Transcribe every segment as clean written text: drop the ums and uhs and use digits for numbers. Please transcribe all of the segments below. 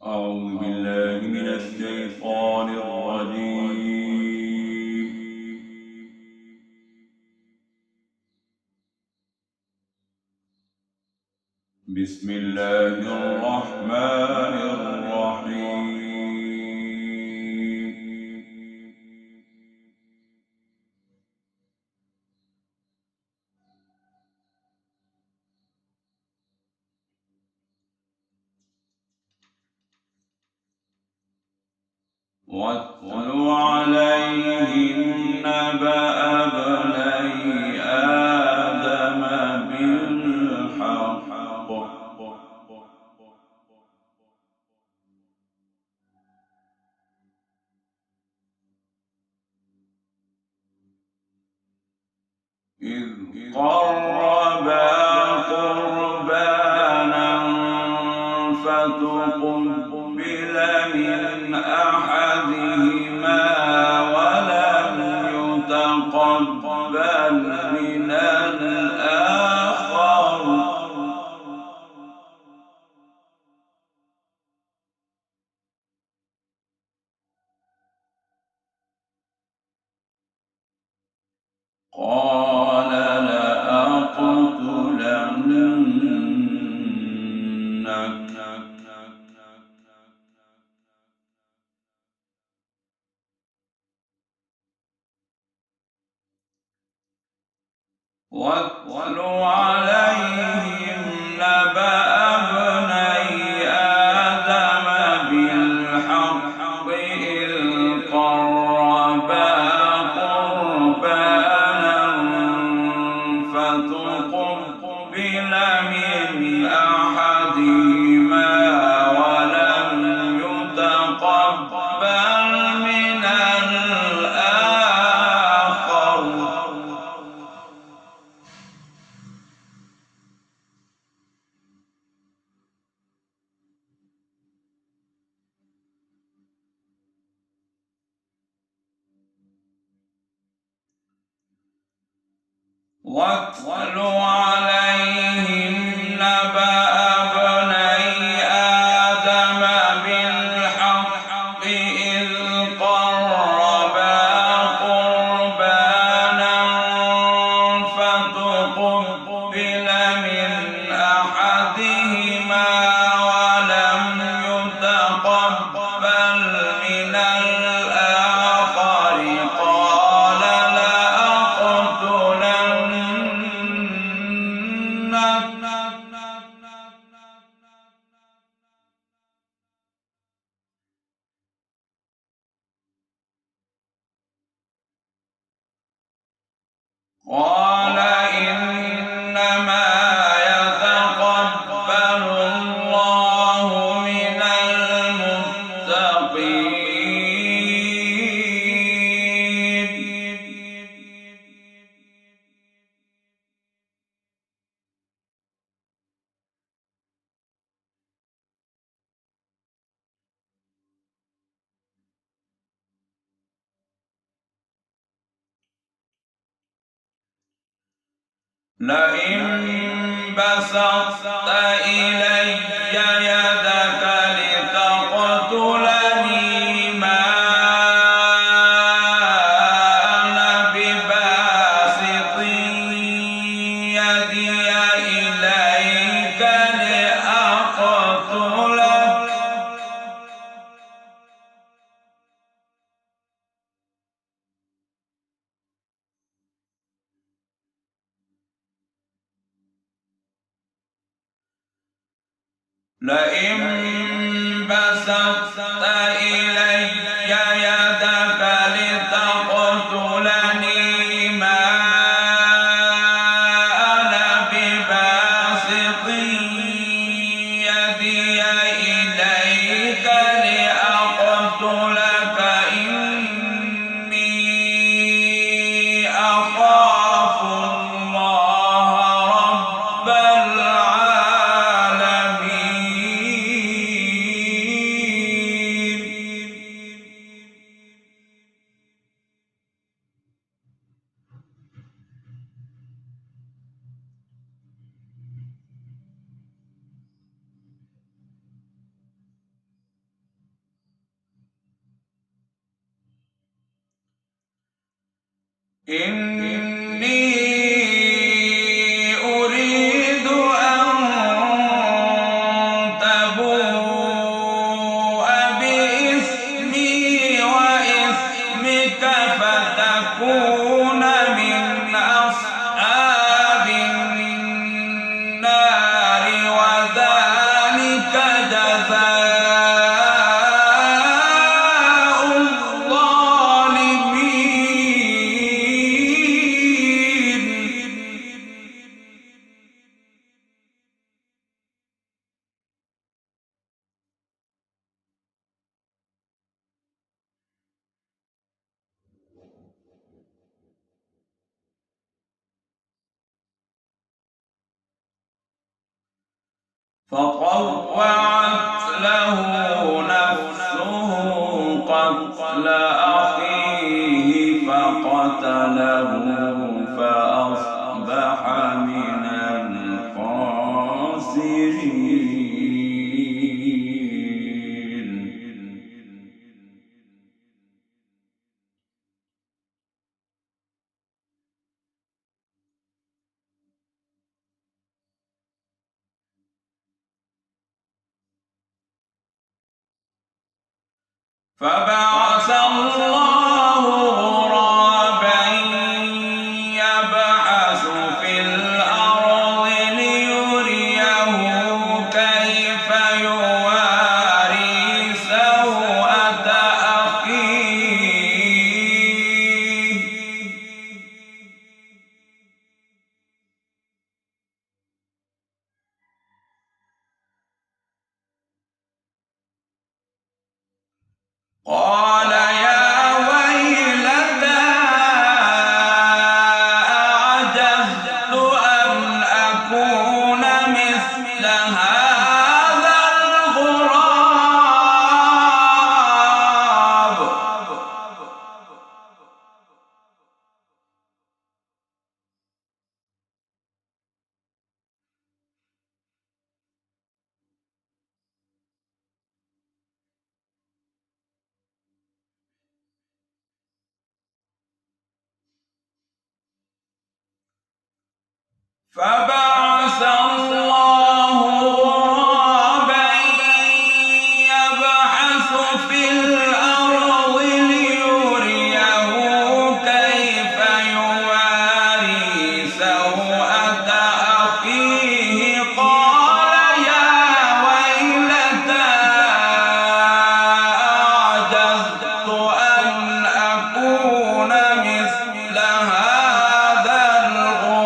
أعوذ بالله من الشيطان الرجيم. بسم الله الرحمن الرحيم. واتل عليهم نبأ ابني آدم بالحق إذ قربا قربانا فتقبل من أحدهما ولم يتقبل من الآخر قال لأقتلنك. واتل عليهم نبأ ابني آدم بالحق إذ قربا قربانا فتقبل من أحدهما ولم يتقبل من الآخر واتل عليهم نبأ ابني آدم بالحق إذ قربا قربانا فتقبل من أحدهما ولم يتقبل من الآخر قال قال إنما يتقبل الله من المتقين. لئن بسطت إلي يدك لتقتلني ما أنا بباسط يدي إليك لأقتلك لئن بسطت إلي يدك لتقتلني ما أنا بباسط يدي إليك لأقتلك إني أخاف الله رب إني أريد أن تبوء بإثمي وإثمك فتكون من أصحاب النار وذلك جزاء الظالمين. فطوعت له نفسه قتل أخيه فقتله فأصبح من الخاسرين. فبعث الله غرابا يبحث في الأرض ليريه كيف يواري سوءة أخيه. قال يا ويلتى أعجزت أن أكون مثل هذا الغراب. فبعث الله غرابا يبحث في الأرض ليريه كيف يواري سوءة أخيه. قال يا ويلتى أعجزت أن أكون مثل هذا الغراب.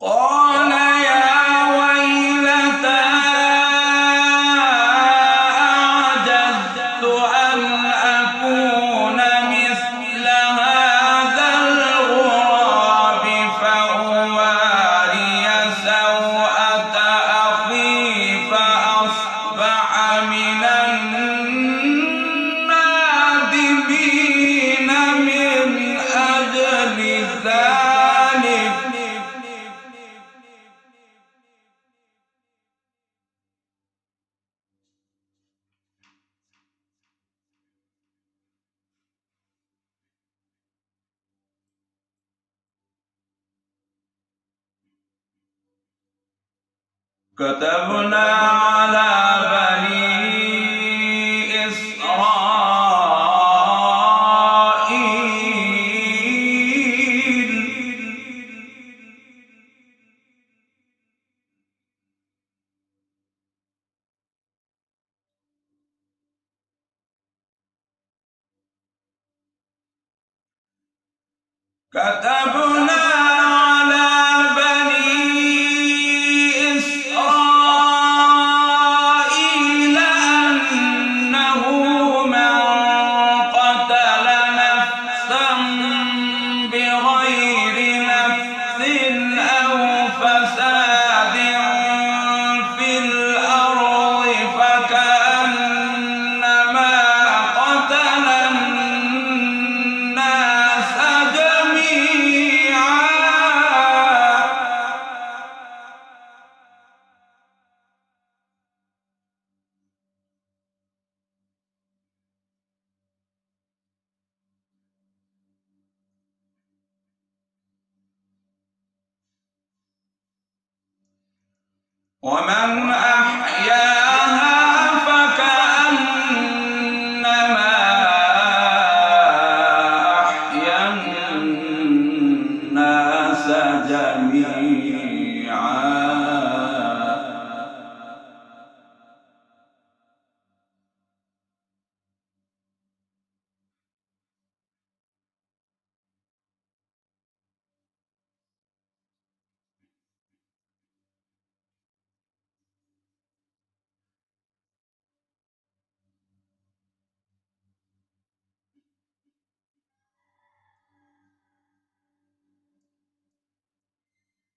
قال يا ويلتى أعجزت أن أكون مثل هذا الغراب فأواري سوءة أخي فأصبح من النادمين من أجل ذلك. كتبنا على بني إسرائيل كتبنا على بني إسرائيل أنه من قتل نفسا بغير نفس أو فساد في الأرض فكأنما ومن أحياها فكأنما أحيا الناس جميعا.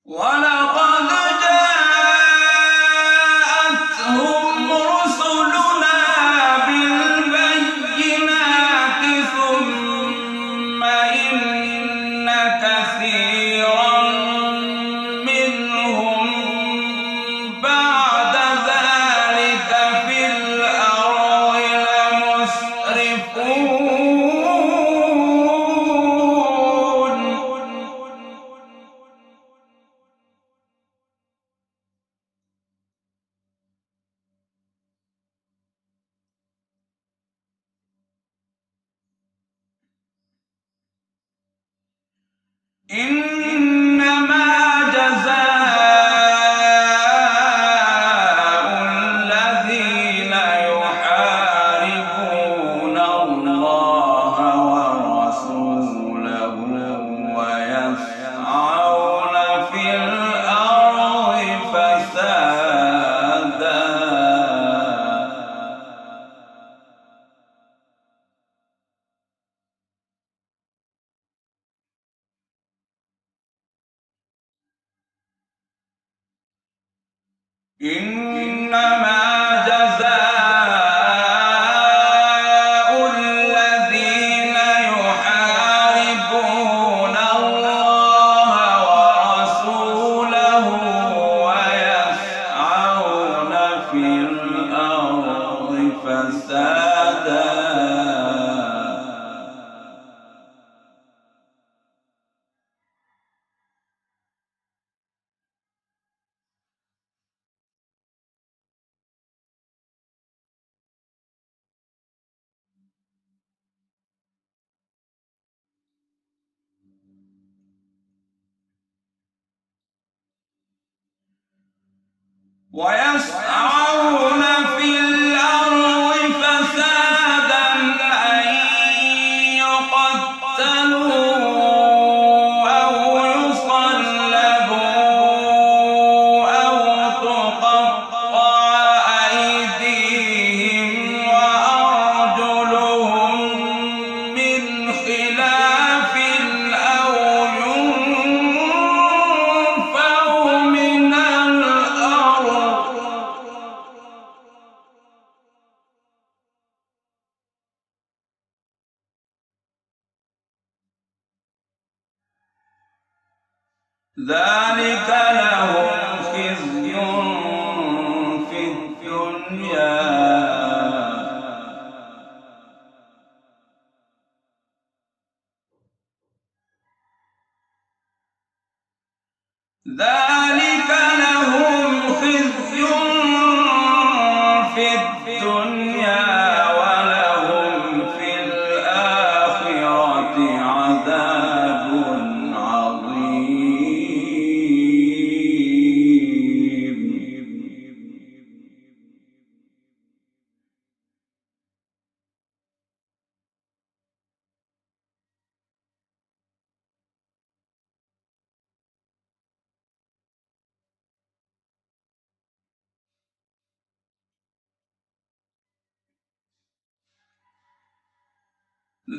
ولقد جاءتهم رسلنا بالبينات ثم إن كثيرا منهم بعد ذلك في الأرض لمسرفون. إنما جزاء الذين يحاربون الله ورسوله ويسعون في الأرض فسادا إنما جزاء الذين يحاربون الله ورسوله ويسعون في الأرض فسادا ويسعون في الأرض فسادا أن يقتلوا أو يصلبوا أو تقطع أيديهم وأرجلهم من خلاف أو ينفوا من الأرض ذلك لهم خزي في الدنيا ذلك لهم خزي في الدنيا ولهم في الآخرة عذاب عظيم.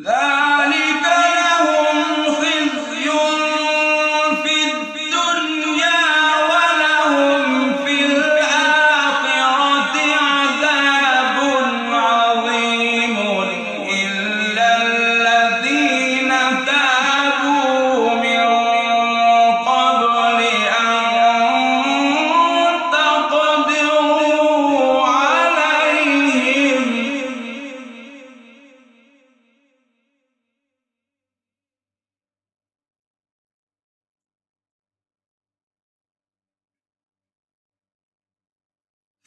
ذلك لهم خزي في الدنيا ولهم في الآخرة عذاب عظيم إلا الذين تابوا من قبل أن تقدروا عليهم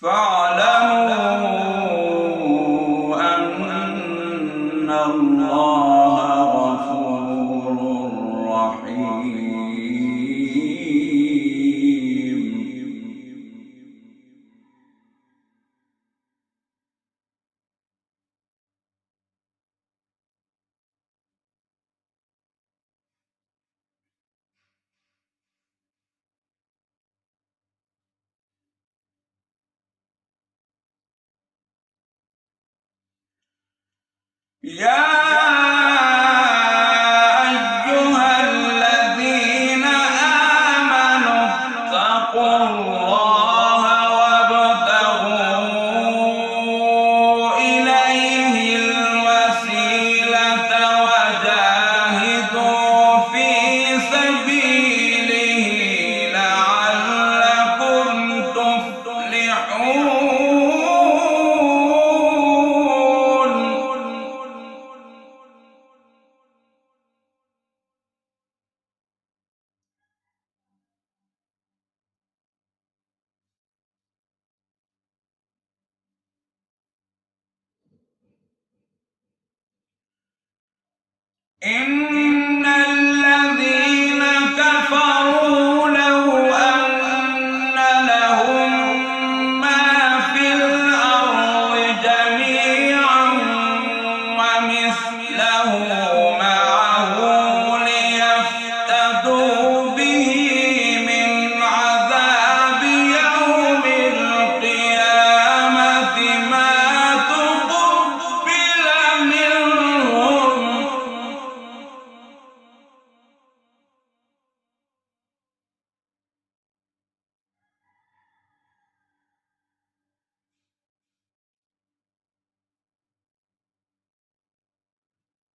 فاعلموا أن الله غفور رحيم. يا أيها الذين آمنوا اتقوا الله وابتغوا إليه الوسيلة وجاهدوا في سبيله لعلكم تفلحون. إن الذين كفروا لو أن لهم ما في الأرض جميعا ومثله معه ليفتدوا به من عذاب يوم القيامة ما تقبل منهم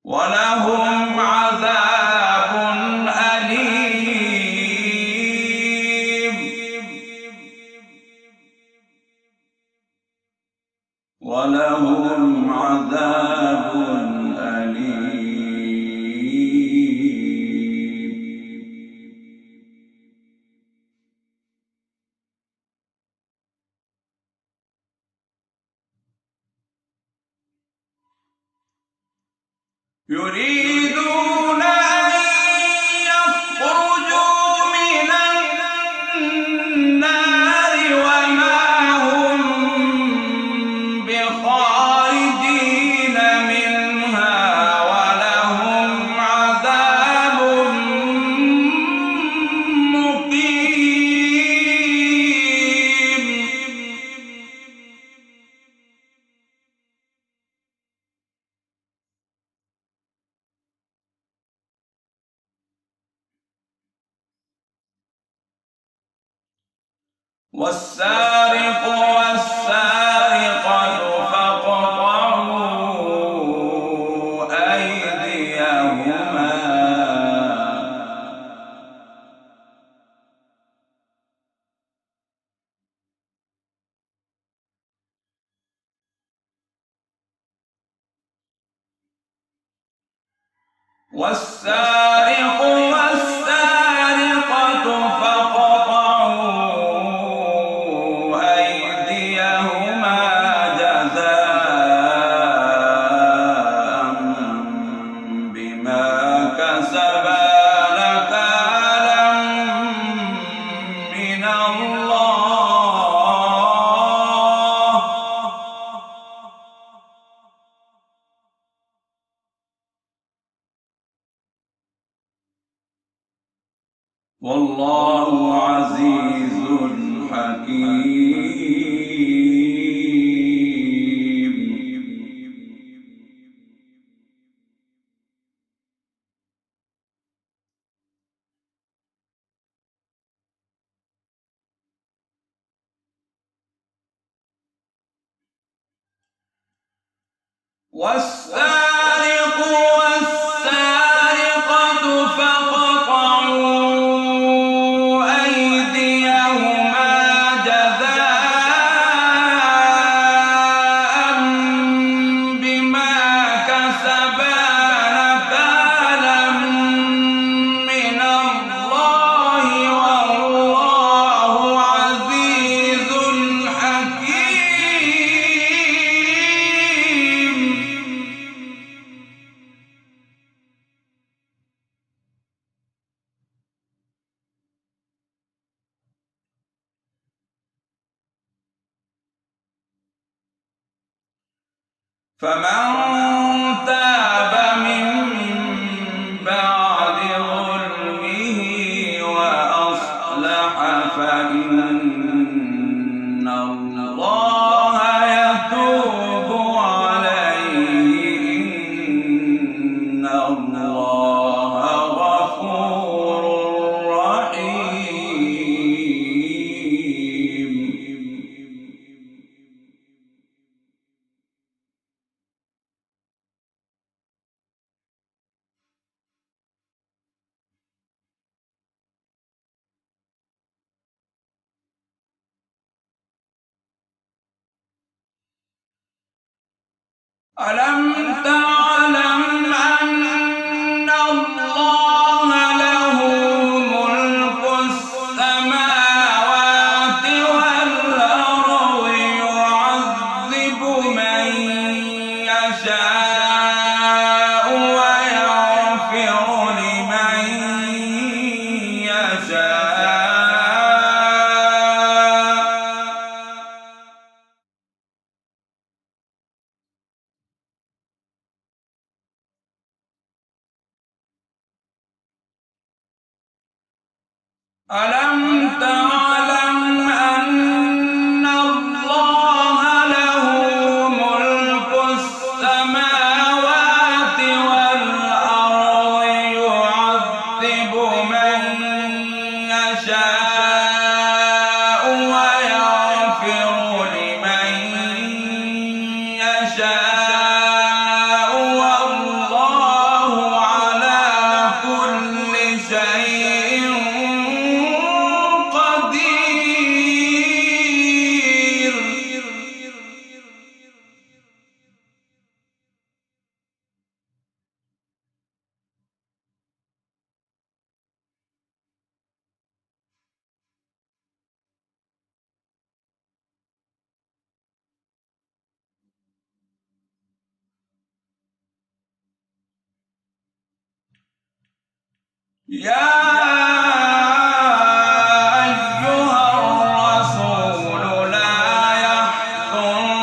ولهم عذاب أليم. ولهم عذاب أليم. يريدون أن يخرجوا من النار وما هم بخارجين منها ولهم عذاب مقيم. والسارق والسارقة فاقطعوا أيديهما. والسارق والسارقة فاقطعوا أيديهما جزاء بما كسبا نكالا من الله والله عزيز حكيم. والسارق والسارقة فاقطعوا أيديهما جزاء بما كسبا نكالا من الله والله عزيز حكيم. فمن تاب من بعد ظلمه وأصلح فإن الله يتوب عليه، إن الله غفور رحيم. ألم تعلم أن الله له ملك السماوات والأرض، يعذب من يشاء ويغفر لمن يشاء. ألم تعلم أن الله له ملك السماوات والأرض، يعذب من يشاء ويغفر لمن يشاء، والله على كل شيء قدير. يا أيها الرسول لا يحزنك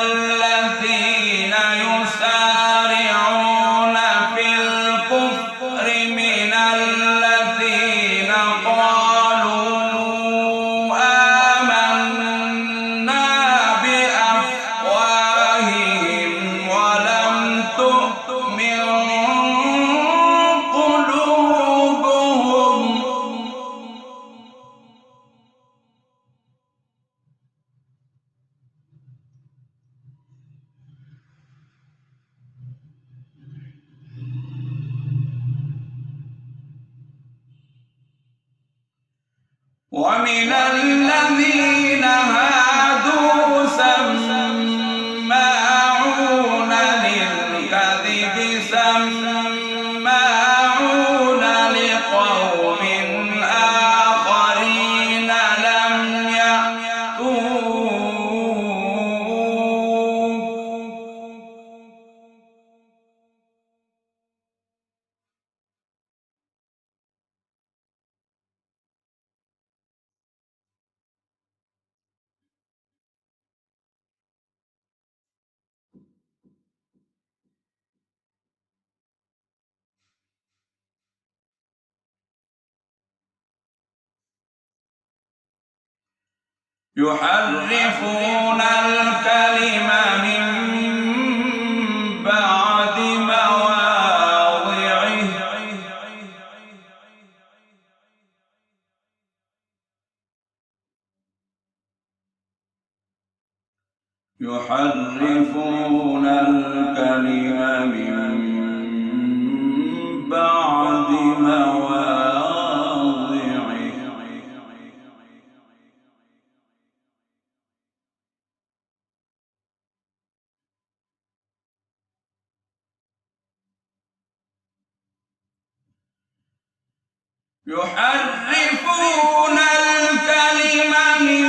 الذين يسارعون في الكفر من الذين قالوا آمنا بأفواههم ولم تؤمن قلوبهم. ومن الذين هادوا سماعون للكذب سماعون لقوم آخرين لم يأتوك، يحرفون الكلم من بعد مواضعه، يحرفون الكلم من بعد مواضعه. يحرفون الكلم من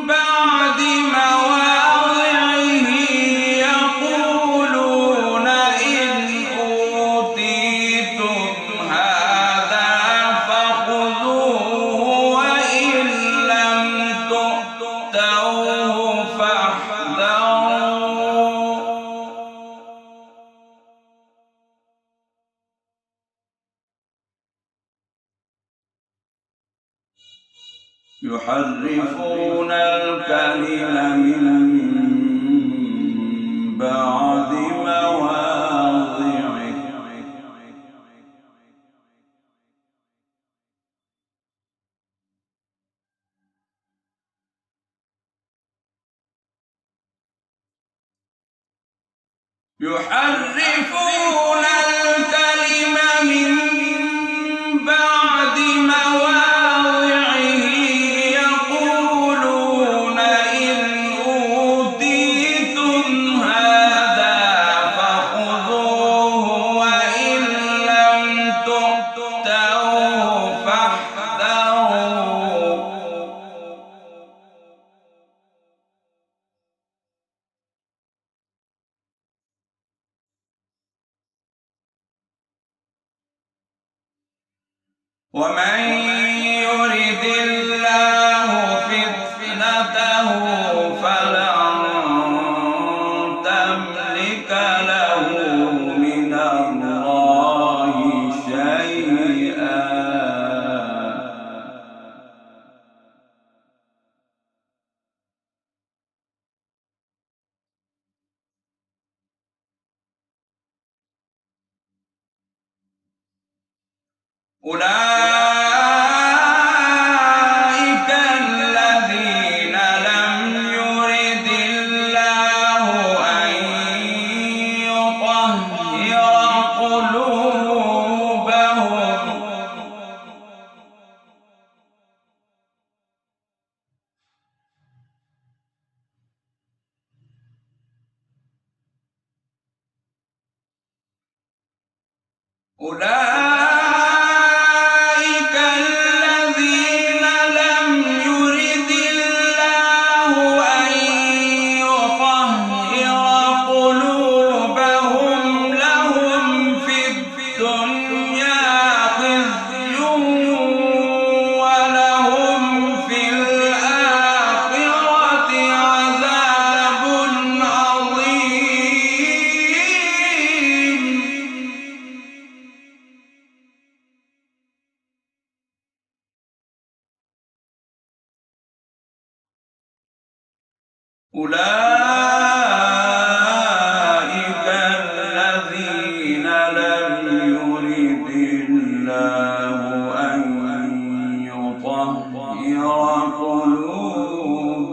بعد مواضعه، يقولون إن أوتيتم هذا فخذوه وإن لم تؤتوه فاحذروا. يحرفون الكلم من بعد مواضعه يحرفون الكلم من بعد مواضعه يقولون إن أوتيتم هذا فخذوه وإن لم تؤتوه فاحذروا ومن يرد الله فتنته فلن تملك له من الله شيئا أولئك الذين لم يرد الله أن يطهر قلوبهم أولئك الذين لم يرد الله أن يطهر قلوبهم لهم في الدنيا خزي ولهم في الآخرة عذاب عظيم أولئك الذين لم يرد الله أن يطهر قلوبهم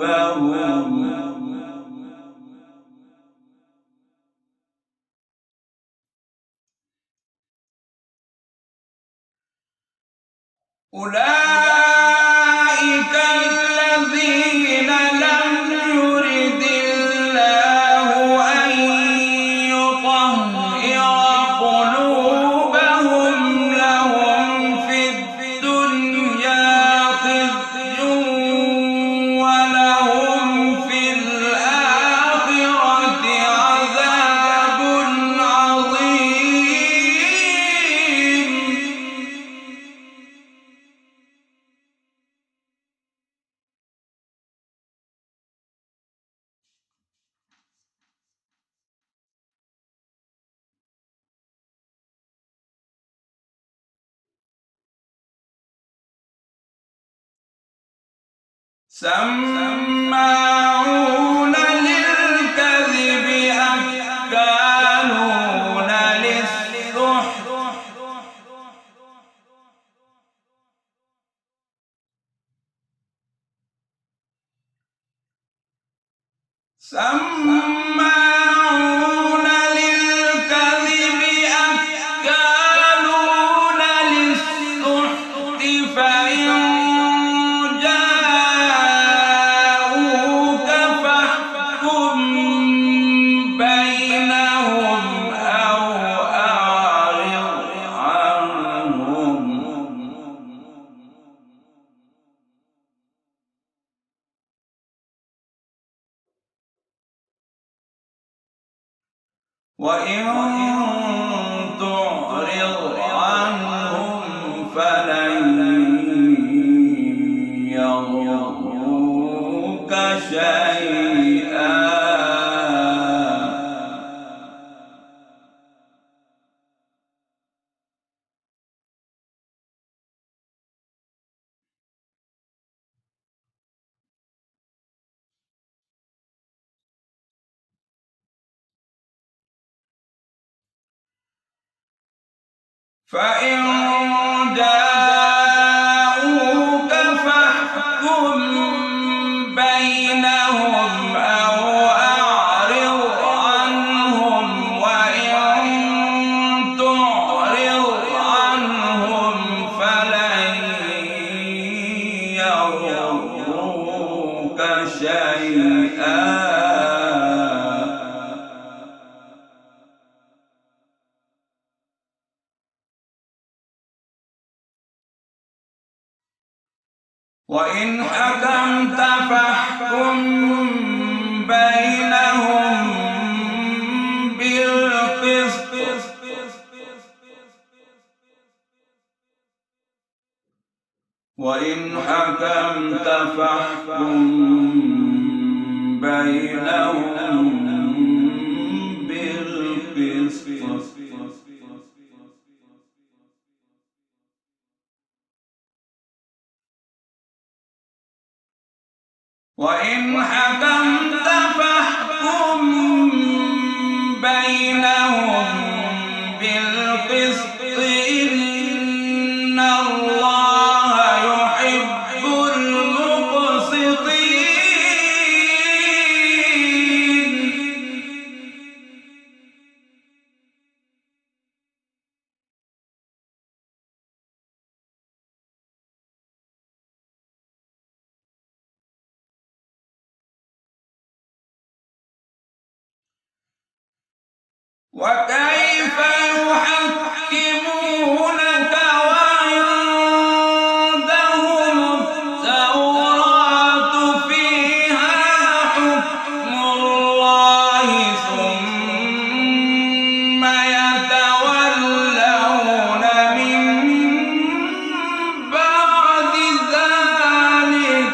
أولئك الذين لم يرد الله أن يطهر قلوبهم لهم في الدنيا خزي ولهم في الآخرة عذاب عظيم سماعون للكذب أكالون للسحت سماعون للكذب أكالون للسحت فإن جاءوك فاحكم بينهم أو أعرض عنهم وإن تعرض عنهم فلن يضروك شيئا فإن جاءوك فاحكم بينهم أو أعرض عنهم وإن تعرض عنهم فلن يضروك شيئا وإن حكمت فاحكم بينهم بالقسط وإن حكمت فاحكم بينهم بالقسط وإن حكمت فاحكم بينهم بالقسط إن الله يحب المقسطين وكيف يحكمونك وعندهم التوراة فيها حكم الله ثم يتولون من بعد ذلك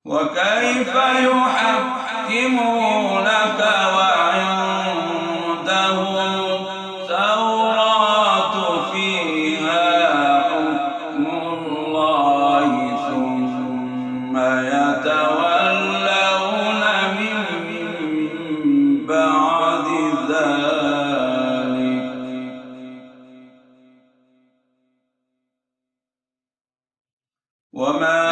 وكيف يحكمونك وعندهم التوراة فيها حكم الله ثم يتولون من بعد ذلك وما